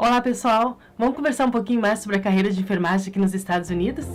Olá pessoal, vamos conversar um pouquinho mais sobre a carreira de enfermagem aqui nos Estados Unidos?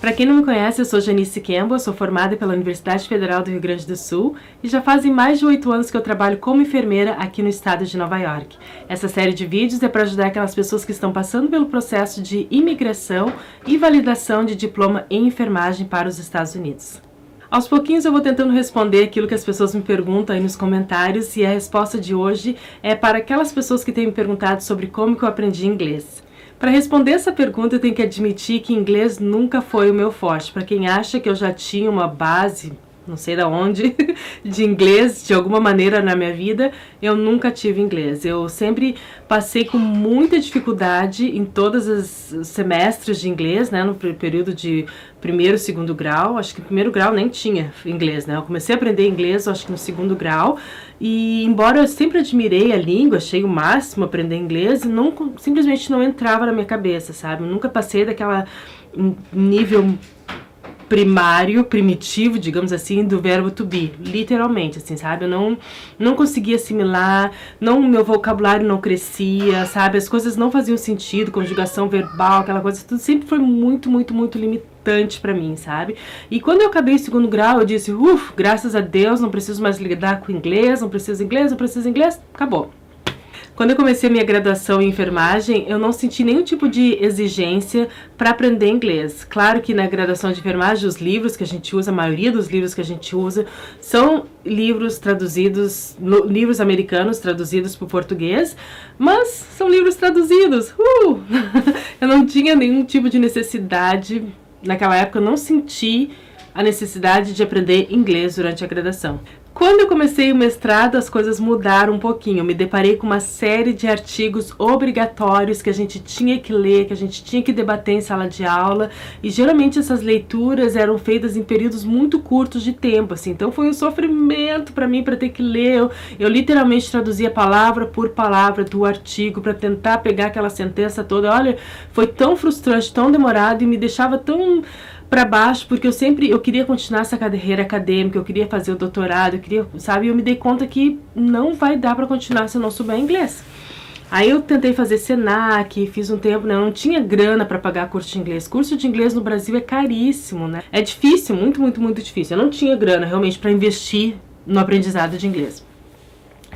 Para quem não me conhece, eu sou Janice Campbell, sou formada pela Universidade Federal do Rio Grande do Sul e já fazem mais de 8 anos que eu trabalho como enfermeira aqui no estado de Nova York. Essa série de vídeos é para ajudar aquelas pessoas que estão passando pelo processo de imigração e validação de diploma em enfermagem para os Estados Unidos. Aos pouquinhos eu vou tentando responder aquilo que as pessoas me perguntam aí nos comentários e a resposta de hoje é para aquelas pessoas que têm me perguntado sobre como que eu aprendi inglês. Para responder essa pergunta, eu tenho que admitir que inglês nunca foi o meu forte. Para quem acha que eu já tinha uma base, não sei de onde, de inglês, de alguma maneira na minha vida, eu nunca tive inglês. Eu sempre passei com muita dificuldade em todos os semestres de inglês, né, no período de primeiro e segundo grau. Acho que no primeiro grau nem tinha inglês, né? Eu comecei a aprender inglês, acho que no segundo grau. E embora eu sempre admirei a língua, achei o máximo aprender inglês, simplesmente não entrava na minha cabeça, sabe? Eu nunca passei daquela nível primário, primitivo, digamos assim, do verbo to be, literalmente, assim, sabe? Eu não conseguia assimilar, meu vocabulário não crescia, sabe? As coisas não faziam sentido, conjugação verbal, aquela coisa, tudo sempre foi muito limitante pra mim, sabe? E quando eu acabei o segundo grau, eu disse, graças a Deus, não preciso mais lidar com inglês, não preciso inglês, acabou. Quando eu comecei a minha graduação em enfermagem, eu não senti nenhum tipo de exigência para aprender inglês. Claro que na graduação de enfermagem, os livros que a gente usa, a maioria dos livros que a gente usa, são livros traduzidos, livros americanos traduzidos para o português, mas são livros traduzidos. Eu não tinha nenhum tipo de necessidade, naquela época eu não senti a necessidade de aprender inglês durante a graduação. Quando eu comecei o mestrado, as coisas mudaram um pouquinho. Eu me deparei com uma série de artigos obrigatórios que a gente tinha que ler, que a gente tinha que debater em sala de aula, e geralmente essas leituras eram feitas em períodos muito curtos de tempo, assim. Então foi um sofrimento para mim para ter que ler. Eu literalmente traduzia palavra por palavra do artigo para tentar pegar aquela sentença toda. Olha, foi tão frustrante, tão demorado e me deixava tão para baixo, porque eu queria continuar essa carreira acadêmica, eu queria fazer o doutorado, sabe? Eu me dei conta que não vai dar para continuar se eu não souber inglês. Aí eu tentei fazer Senac, fiz um tempo, né? Eu não tinha grana para pagar curso de inglês. Curso de inglês no Brasil é caríssimo, né? É difícil, muito difícil. Eu não tinha grana realmente para investir no aprendizado de inglês.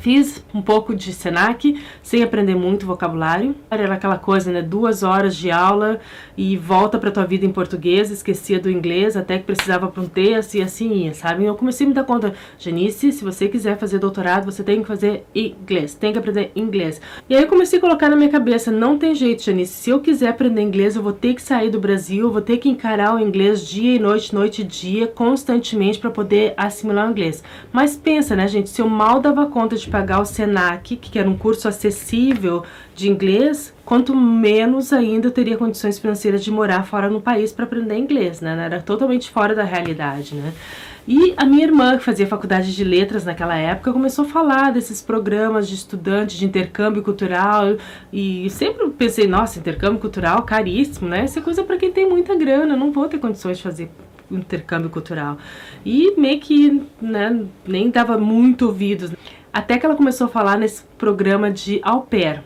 Fiz um pouco de Senac, sem aprender muito vocabulário. Era aquela coisa, né? 2 horas de aula e volta pra tua vida em português, esquecia do inglês, até que precisava para um texto e assim ia, sabe? Eu comecei a me dar conta, Janice, se você quiser fazer doutorado, você tem que fazer inglês, tem que aprender inglês. E aí eu comecei a colocar na minha cabeça, não tem jeito, Janice, se eu quiser aprender inglês, eu vou ter que sair do Brasil, eu vou ter que encarar o inglês dia e noite, noite e dia, constantemente para poder assimilar o inglês. Mas pensa, né, gente, se eu mal dava conta de pagar o Senac, que era um curso acessível de inglês, quanto menos ainda eu teria condições financeiras de morar fora no país para aprender inglês, né? Era totalmente fora da realidade, né? E a minha irmã, que fazia faculdade de letras naquela época, começou a falar desses programas de estudante, de intercâmbio cultural, e sempre pensei, nossa, intercâmbio cultural caríssimo, né? Isso é coisa para quem tem muita grana, eu não vou ter condições de fazer intercâmbio cultural. E meio que, né, nem dava muito ouvidos. Até que ela começou a falar nesse programa de au pair.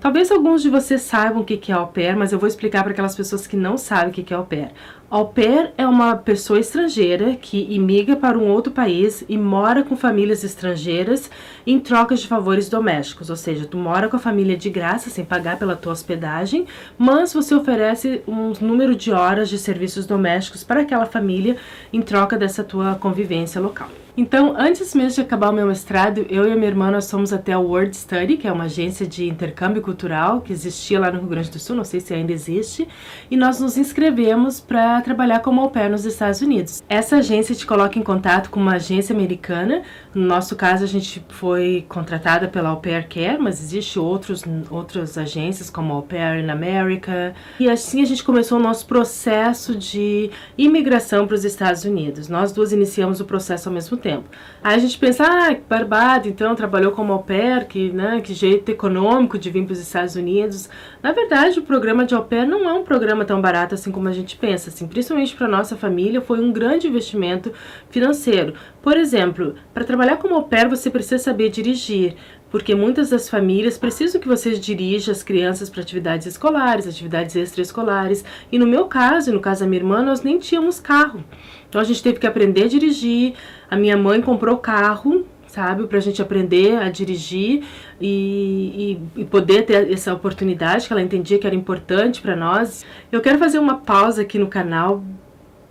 Talvez alguns de vocês saibam o que é au pair, mas eu vou explicar para aquelas pessoas que não sabem o que é au pair. Au pair é uma pessoa estrangeira que imigra para um outro país e mora com famílias estrangeiras em troca de favores domésticos. Ou seja, tu mora com a família de graça, sem pagar pela tua hospedagem, mas você oferece um número de horas de serviços domésticos para aquela família em troca dessa tua convivência local. Então, antes mesmo de acabar o meu mestrado, eu e a minha irmã, nós fomos até a World Study, que é uma agência de intercâmbio cultural que existia lá no Rio Grande do Sul, não sei se ainda existe, e nós nos inscrevemos para trabalhar como au pair nos Estados Unidos. Essa agência te coloca em contato com uma agência americana. No nosso caso, a gente foi contratada pela Au Pair Care, mas existem outras agências como Au Pair in America. E assim a gente começou o nosso processo de imigração para os Estados Unidos. Nós duas iniciamos o processo ao mesmo tempo. tempo. Aí a gente pensa, que barbado, então trabalhou como au pair, que jeito econômico de vir para os Estados Unidos. Na verdade, o programa de au pair não é um programa tão barato assim como a gente pensa, assim, principalmente para nossa família, foi um grande investimento financeiro. Por exemplo, para trabalhar como au pair você precisa saber dirigir, porque muitas das famílias precisam que você dirija as crianças para atividades escolares, atividades extraescolares, e no meu caso, e no caso da minha irmã, nós nem tínhamos carro. Então a gente teve que aprender a dirigir, a minha mãe comprou carro, sabe, pra gente aprender a dirigir e poder ter essa oportunidade que ela entendia que era importante para nós. Eu quero fazer uma pausa aqui no canal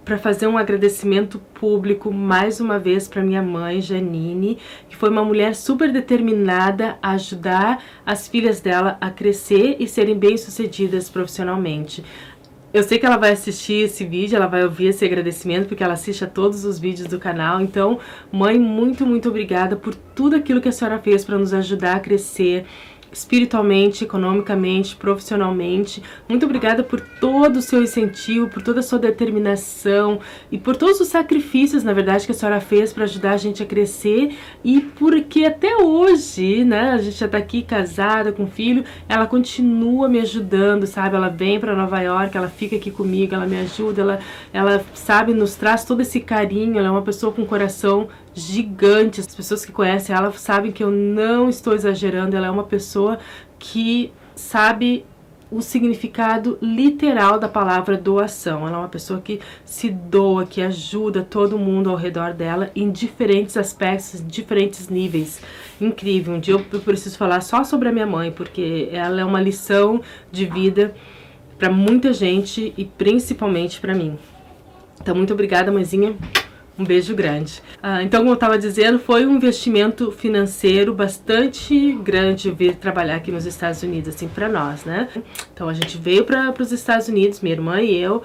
para fazer um agradecimento público mais uma vez para minha mãe, Janine, que foi uma mulher super determinada a ajudar as filhas dela a crescer e serem bem-sucedidas profissionalmente. Eu sei que ela vai assistir esse vídeo, ela vai ouvir esse agradecimento, porque ela assiste a todos os vídeos do canal. Então, mãe, muito, muito obrigada por tudo aquilo que a senhora fez para nos ajudar a crescer espiritualmente, economicamente, profissionalmente. Muito obrigada por todo o seu incentivo, por toda a sua determinação e por todos os sacrifícios, na verdade, que a senhora fez para ajudar a gente a crescer, e porque até hoje, né, a gente já tá aqui casada, com filho, ela continua me ajudando, sabe? Ela vem para Nova York, ela fica aqui comigo, ela me ajuda, ela sabe, nos traz todo esse carinho. Ela é uma pessoa com um coração gigante. As pessoas que conhecem ela sabem que eu não estou exagerando. Ela é uma pessoa que sabe o significado literal da palavra doação. Ela é uma pessoa que se doa, que ajuda todo mundo ao redor dela em diferentes aspectos, em diferentes níveis. Incrível. Um dia eu preciso falar só sobre a minha mãe, porque ela é uma lição de vida para muita gente e principalmente para mim. Então, muito obrigada, mãezinha. Um beijo grande. Então, como eu estava dizendo, foi um investimento financeiro bastante grande vir trabalhar aqui nos Estados Unidos, assim, para nós, né? Então, a gente veio para os Estados Unidos, minha irmã e eu,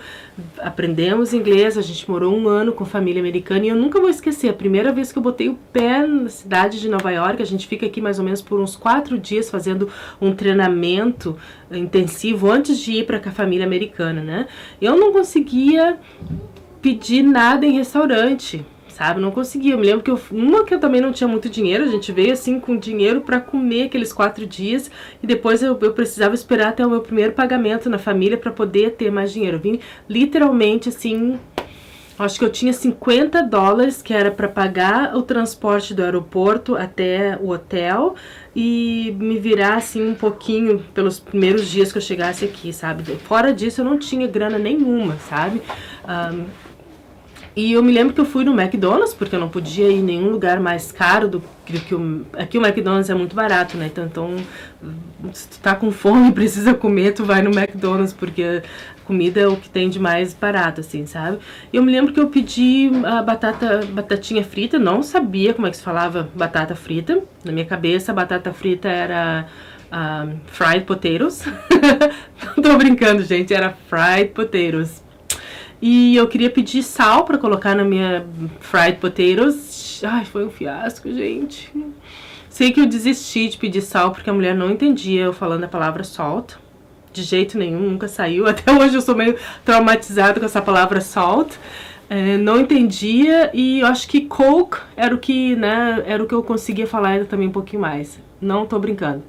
aprendemos inglês, a gente morou um ano com família americana, e eu nunca vou esquecer, a primeira vez que eu botei o pé na cidade de Nova York. A gente fica aqui mais ou menos por uns 4 dias fazendo um treinamento intensivo antes de ir para a família americana, né? Eu não conseguia pedir nada em restaurante, sabe? Não conseguia. Eu me lembro que eu também não tinha muito dinheiro. A gente veio assim com dinheiro para comer aqueles 4 dias, e depois eu precisava esperar até o meu primeiro pagamento na família para poder ter mais dinheiro. Eu vim literalmente assim, acho que eu tinha $50 que era para pagar o transporte do aeroporto até o hotel e me virar assim um pouquinho pelos primeiros dias que eu chegasse aqui, sabe? Fora disso eu não tinha grana nenhuma, sabe? E eu me lembro que eu fui no McDonald's, porque eu não podia ir em nenhum lugar mais caro do que aqui o McDonald's é muito barato, né? Então, se tu tá com fome e precisa comer, tu vai no McDonald's, porque comida é o que tem de mais barato, assim, sabe? E eu me lembro que eu pedi a batatinha frita, não sabia como é que se falava batata frita. Na minha cabeça, a batata frita era fried potatoes. Não tô brincando, gente, era fried potatoes. E eu queria pedir sal pra colocar na minha fried potatoes. Ai, foi um fiasco, gente. Sei que eu desisti de pedir sal porque a mulher não entendia eu falando a palavra salt. De jeito nenhum, nunca saiu. Até hoje eu sou meio traumatizada com essa palavra salt. Não entendia, e eu acho que Coke era o que, né, era o que eu conseguia falar ainda também um pouquinho mais. Não tô brincando.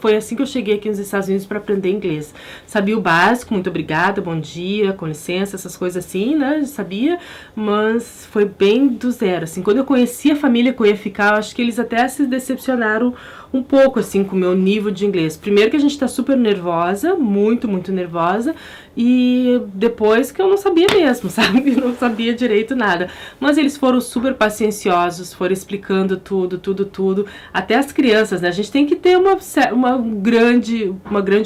Foi assim que eu cheguei aqui nos Estados Unidos para aprender inglês. Sabia o básico, muito obrigada, bom dia, com licença, essas coisas assim, né? Sabia, mas foi bem do zero, assim. Quando eu conheci a família que eu ia ficar, eu acho que eles até se decepcionaram um pouco, assim, com o meu nível de inglês. Primeiro que a gente tá super nervosa, muito, muito nervosa, e depois que eu não sabia mesmo, sabe? Não sabia direito nada. Mas eles foram super pacienciosos, foram explicando tudo. Até as crianças, né? A gente tem que ter uma grande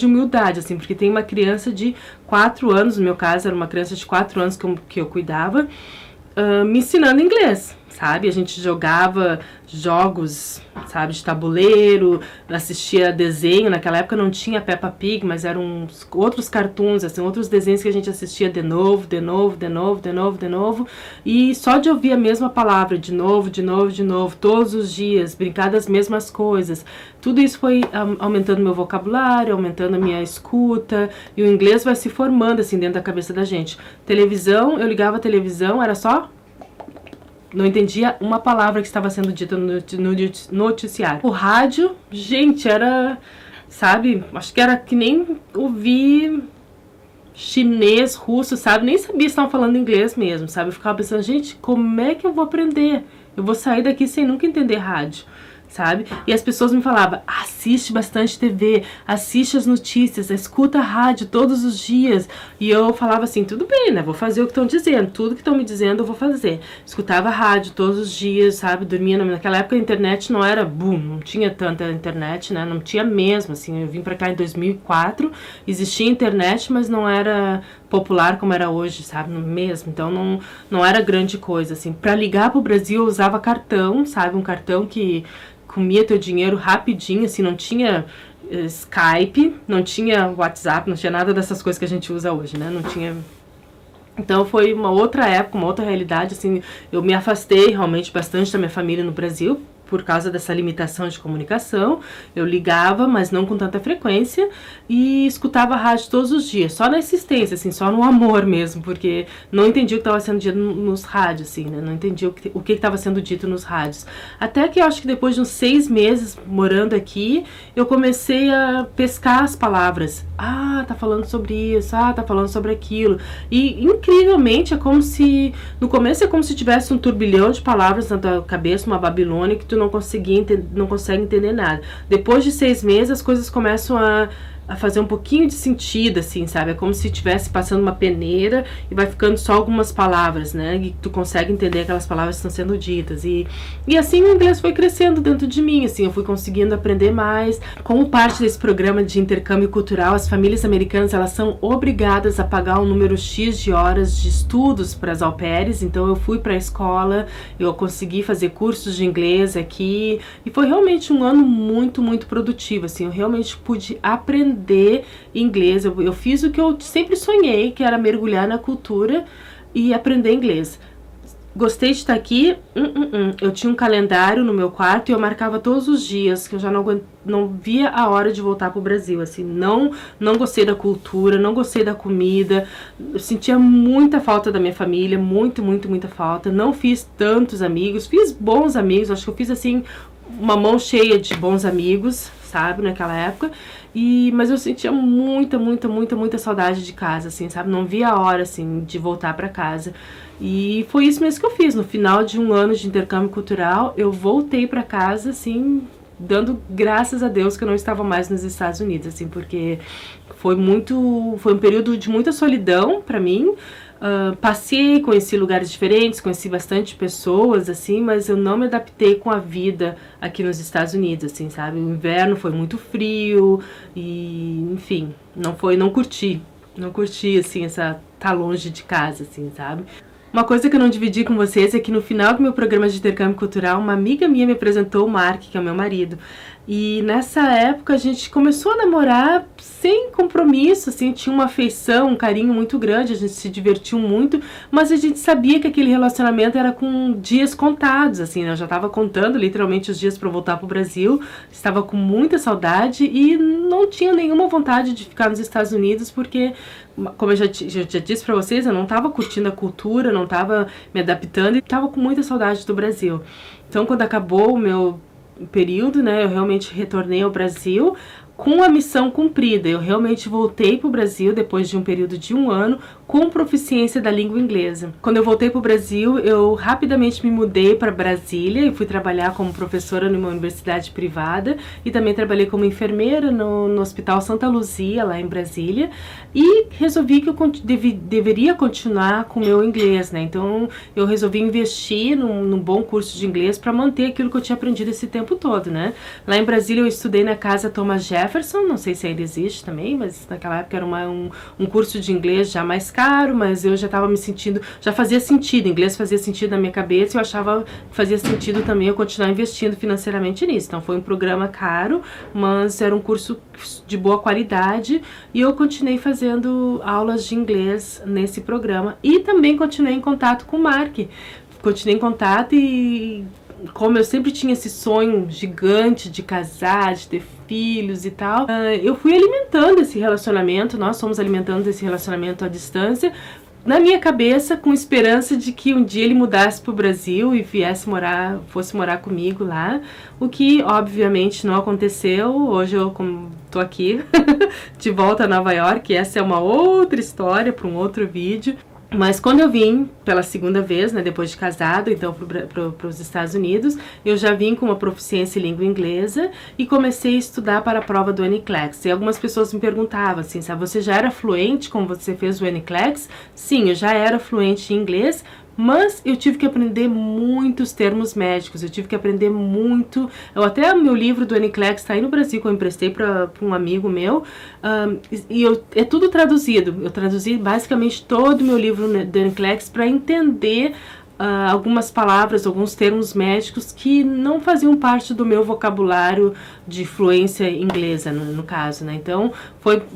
humildade, assim, porque tem uma criança de 4 anos, no meu caso era uma criança de 4 anos que eu cuidava, me ensinando inglês, sabe? A gente jogava jogos, sabe, de tabuleiro, assistia desenho. Naquela época não tinha Peppa Pig, mas eram outros cartoons, assim, outros desenhos que a gente assistia de novo, e só de ouvir a mesma palavra, de novo, todos os dias, brincar das mesmas coisas, tudo isso foi aumentando meu vocabulário, aumentando a minha escuta, e o inglês vai se formando, assim, dentro da cabeça da gente. Televisão, eu ligava a televisão, era só não entendia uma palavra que estava sendo dita no noticiário. O rádio, gente, era, sabe, acho que era que nem ouvir chinês, russo, sabe? Nem sabia se estavam falando inglês mesmo, sabe? Eu ficava pensando, gente, como é que eu vou aprender? Eu vou sair daqui sem nunca entender rádio, sabe? E as pessoas me falavam, assiste bastante TV, assiste as notícias, escuta a rádio todos os dias. E eu falava assim, tudo bem, né? Vou fazer o que estão dizendo, tudo que estão me dizendo eu vou fazer. Escutava a rádio todos os dias, sabe? Dormia, naquela época a internet não era boom, não tinha tanta internet, né? Não tinha mesmo, assim. Eu vim pra cá em 2004, existia internet, mas não era popular como era hoje, sabe? Mesmo, então não era grande coisa, assim. Pra ligar pro Brasil eu usava cartão, sabe? Um cartão que comia teu dinheiro rapidinho, assim, não tinha Skype, não tinha WhatsApp, não tinha nada dessas coisas que a gente usa hoje, né? Não tinha. Então foi uma outra época, uma outra realidade, assim, eu me afastei realmente bastante da minha família no Brasil, por causa dessa limitação de comunicação. Eu ligava, mas não com tanta frequência, e escutava a rádio todos os dias, só na existência, assim, só no amor mesmo, porque não entendi o que estava sendo dito nos rádios, assim, né? Não entendi o que estava sendo dito nos rádios. Até que eu acho que depois de uns 6 meses morando aqui, eu comecei a pescar as palavras. Ah, tá falando sobre isso, ah, tá falando sobre aquilo. E incrivelmente é como se, no começo é como se tivesse um turbilhão de palavras na tua cabeça, uma Babilônia, que tu não consegue entender nada. Depois de 6 meses, as coisas começam a fazer um pouquinho de sentido, assim, sabe? É como se estivesse passando uma peneira e vai ficando só algumas palavras, né? E tu consegue entender aquelas palavras que estão sendo ditas. E assim o inglês foi crescendo dentro de mim, assim, eu fui conseguindo aprender mais. Como parte desse programa de intercâmbio cultural, as famílias americanas, elas são obrigadas a pagar um número X de horas de estudos para as au pairs, então eu fui para a escola, eu consegui fazer cursos de inglês aqui, e foi realmente um ano muito, muito produtivo, assim, eu realmente pude aprender inglês. Eu fiz o que eu sempre sonhei, que era mergulhar na cultura e aprender inglês. Gostei de estar aqui. Eu tinha um calendário no meu quarto e eu marcava todos os dias, que eu já não via a hora de voltar pro Brasil, assim, não gostei da cultura, não gostei da comida, eu sentia muita falta da minha família, muita falta, não fiz tantos amigos, fiz bons amigos, acho que eu fiz, assim, uma mão cheia de bons amigos, sabe, naquela época, mas eu sentia muita saudade de casa, assim, sabe, não via a hora, assim, de voltar pra casa, e foi isso mesmo que eu fiz. No final de um ano de intercâmbio cultural, eu voltei pra casa, assim, dando graças a Deus que eu não estava mais nos Estados Unidos, assim, porque foi um período de muita solidão pra mim. Passei, conheci lugares diferentes, conheci bastante pessoas, assim, mas eu não me adaptei com a vida aqui nos Estados Unidos, assim, sabe? O inverno foi muito frio e, enfim, não curti, assim, tá longe de casa, assim, sabe? Uma coisa que eu não dividi com vocês é que no final do meu programa de intercâmbio cultural, uma amiga minha me apresentou o Mark, que é o meu marido. E nessa época a gente começou a namorar sem compromisso, assim, tinha uma afeição, um carinho muito grande, a gente se divertiu muito, mas a gente sabia que aquele relacionamento era com dias contados, assim, né? Eu já estava contando literalmente os dias para voltar para o Brasil, estava com muita saudade e não tinha nenhuma vontade de ficar nos Estados Unidos, porque, como eu já disse para vocês, eu não estava curtindo a cultura, não estava me adaptando e estava com muita saudade do Brasil. Então, quando acabou o meu período, né, eu realmente retornei ao Brasil com a missão cumprida. Eu realmente voltei para o Brasil depois de um período de 1 ano com proficiência da língua inglesa. Quando eu voltei para o Brasil, eu rapidamente me mudei para Brasília e fui trabalhar como professora numa universidade privada e também trabalhei como enfermeira no Hospital Santa Luzia, lá em Brasília, e resolvi que eu deveria continuar com o meu inglês, né? Então eu resolvi investir num bom curso de inglês para manter aquilo que eu tinha aprendido esse tempo todo, né? Lá em Brasília eu estudei na Casa Thomas Jefferson, não sei se ainda existe também, mas naquela época era um curso de inglês já mais caro, mas eu já estava me sentindo, já fazia sentido, inglês fazia sentido na minha cabeça e eu achava que fazia sentido também eu continuar investindo financeiramente nisso. Então foi um programa caro, mas era um curso de boa qualidade e eu continuei fazendo aulas de inglês nesse programa e também continuei em contato com o Mark. Continuei em contato e, como eu sempre tinha esse sonho gigante de casar, de ter filhos e tal, eu fui alimentando esse relacionamento, nós fomos alimentando esse relacionamento à distância, na minha cabeça, com esperança de que um dia ele mudasse para o Brasil e fosse morar comigo lá, o que obviamente não aconteceu. Hoje eu tô aqui de volta a Nova York, essa é uma outra história para um outro vídeo. Mas quando eu vim pela segunda vez, né, depois de casado, então para os Estados Unidos, eu já vim com uma proficiência em língua inglesa e comecei a estudar para a prova do NCLEX. E algumas pessoas me perguntavam assim, sabe, você já era fluente quando você fez o NCLEX? Sim, eu já era fluente em inglês, mas eu tive que aprender muitos termos médicos, eu tive que aprender muito. Até o meu livro do NCLEX está aí no Brasil, que eu emprestei para um amigo meu, é tudo traduzido. Eu traduzi basicamente todo o meu livro do NCLEX para entender algumas palavras, alguns termos médicos que não faziam parte do meu vocabulário de fluência inglesa, no caso, né? Então,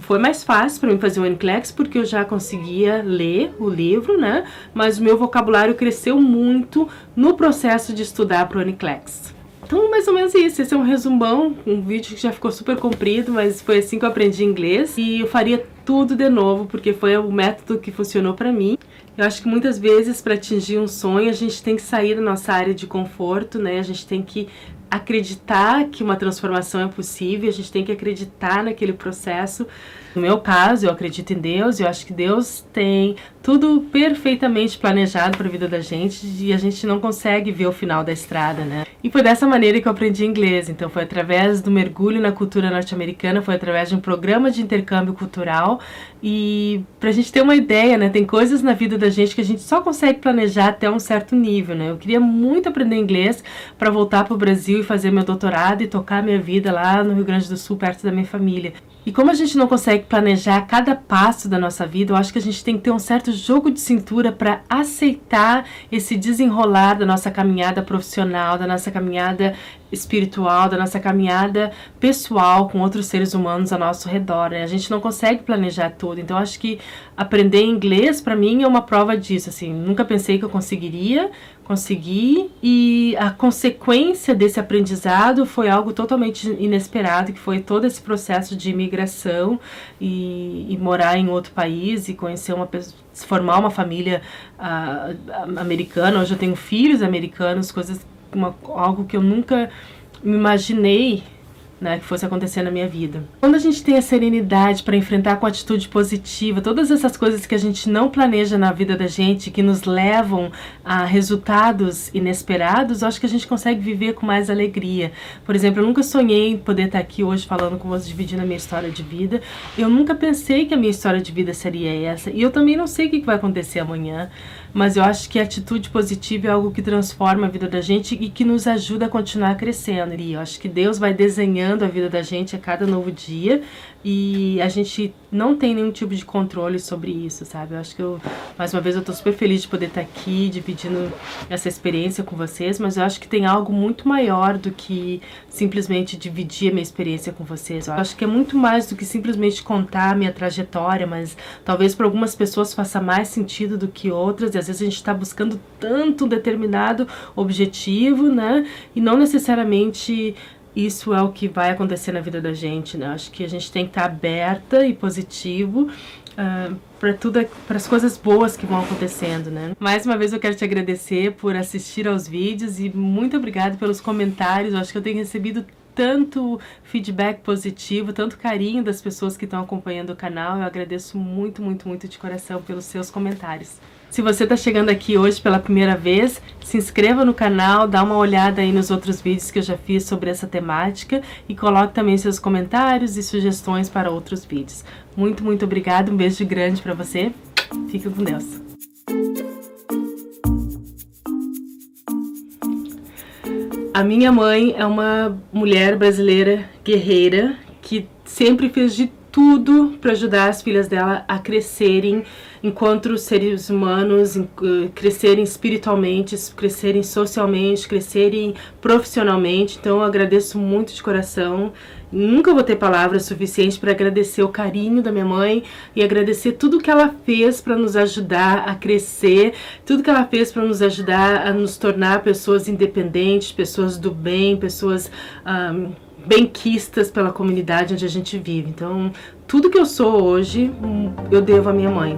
foi mais fácil para mim fazer o NCLEX, porque eu já conseguia ler o livro, né? Mas o meu vocabulário cresceu muito no processo de estudar para o NCLEX. Então, mais ou menos isso. Esse é um resumão, um vídeo que já ficou super comprido, mas foi assim que eu aprendi inglês. E eu faria tudo de novo, porque foi o método que funcionou para mim. Eu acho que muitas vezes, para atingir um sonho, a gente tem que sair da nossa área de conforto, né? A gente tem que acreditar que uma transformação é possível, a gente tem que acreditar naquele processo. No meu caso, eu acredito em Deus, eu acho que Deus tem tudo perfeitamente planejado para a vida da gente e a gente não consegue ver o final da estrada, né? E foi dessa maneira que eu aprendi inglês, então foi através do mergulho na cultura norte-americana, foi através de um programa de intercâmbio cultural. E pra gente ter uma ideia, né, tem coisas na vida da gente que a gente só consegue planejar até um certo nível, né? Eu queria muito aprender inglês para voltar pro Brasil e fazer meu doutorado e tocar minha vida lá no Rio Grande do Sul, perto da minha família. E como a gente não consegue planejar cada passo da nossa vida, eu acho que a gente tem que ter um certo jogo de cintura para aceitar esse desenrolar da nossa caminhada profissional, da nossa caminhada espiritual, da nossa caminhada pessoal com outros seres humanos ao nosso redor, né? A gente não consegue planejar tudo, então acho que aprender inglês para mim é uma prova disso, assim, nunca pensei que eu consegui, e a consequência desse aprendizado foi algo totalmente inesperado, que foi todo esse processo de imigração e morar em outro país e conhecer uma pessoa, formar uma família americana. Hoje eu tenho filhos americanos, algo que eu nunca me imaginei, né, que fosse acontecer na minha vida. Quando a gente tem a serenidade para enfrentar com atitude positiva todas essas coisas que a gente não planeja na vida da gente, que nos levam a resultados inesperados, eu acho que a gente consegue viver com mais alegria. Por exemplo, eu nunca sonhei em poder estar aqui hoje falando com vocês, dividindo a minha história de vida. Eu nunca pensei que a minha história de vida seria essa. E eu também não sei o que vai acontecer amanhã. Mas eu acho que a atitude positiva é algo que transforma a vida da gente e que nos ajuda a continuar crescendo. E eu acho que Deus vai desenhando a vida da gente a cada novo dia e a gente não tem nenhum tipo de controle sobre isso, sabe? Eu acho que mais uma vez, eu tô super feliz de poder estar aqui dividindo essa experiência com vocês, mas eu acho que tem algo muito maior do que simplesmente dividir a minha experiência com vocês. Eu acho que é muito mais do que simplesmente contar a minha trajetória, mas talvez para algumas pessoas faça mais sentido do que outras, e às vezes a gente está buscando tanto um determinado objetivo, né? E não necessariamente isso é o que vai acontecer na vida da gente, né? Acho que a gente tem que estar aberta e positivo para as coisas boas que vão acontecendo, né? Mais uma vez eu quero te agradecer por assistir aos vídeos e muito obrigada pelos comentários. Eu acho que eu tenho recebido tanto feedback positivo, tanto carinho das pessoas que estão acompanhando o canal. Eu agradeço muito, muito, muito de coração pelos seus comentários. Se você está chegando aqui hoje pela primeira vez, se inscreva no canal, dá uma olhada aí nos outros vídeos que eu já fiz sobre essa temática e coloque também seus comentários e sugestões para outros vídeos. Muito, muito obrigada, um beijo grande para você, fica com Deus. A minha mãe é uma mulher brasileira guerreira que sempre fez de tudo para ajudar as filhas dela a crescerem enquanto seres humanos, crescerem espiritualmente, crescerem socialmente, crescerem profissionalmente. Então eu agradeço muito de coração. Nunca vou ter palavras suficientes para agradecer o carinho da minha mãe e agradecer tudo que ela fez para nos ajudar a crescer, tudo que ela fez para nos ajudar a nos tornar pessoas independentes, pessoas do bem, pessoas benquistas pela comunidade onde a gente vive. Então, tudo que eu sou hoje, eu devo à minha mãe.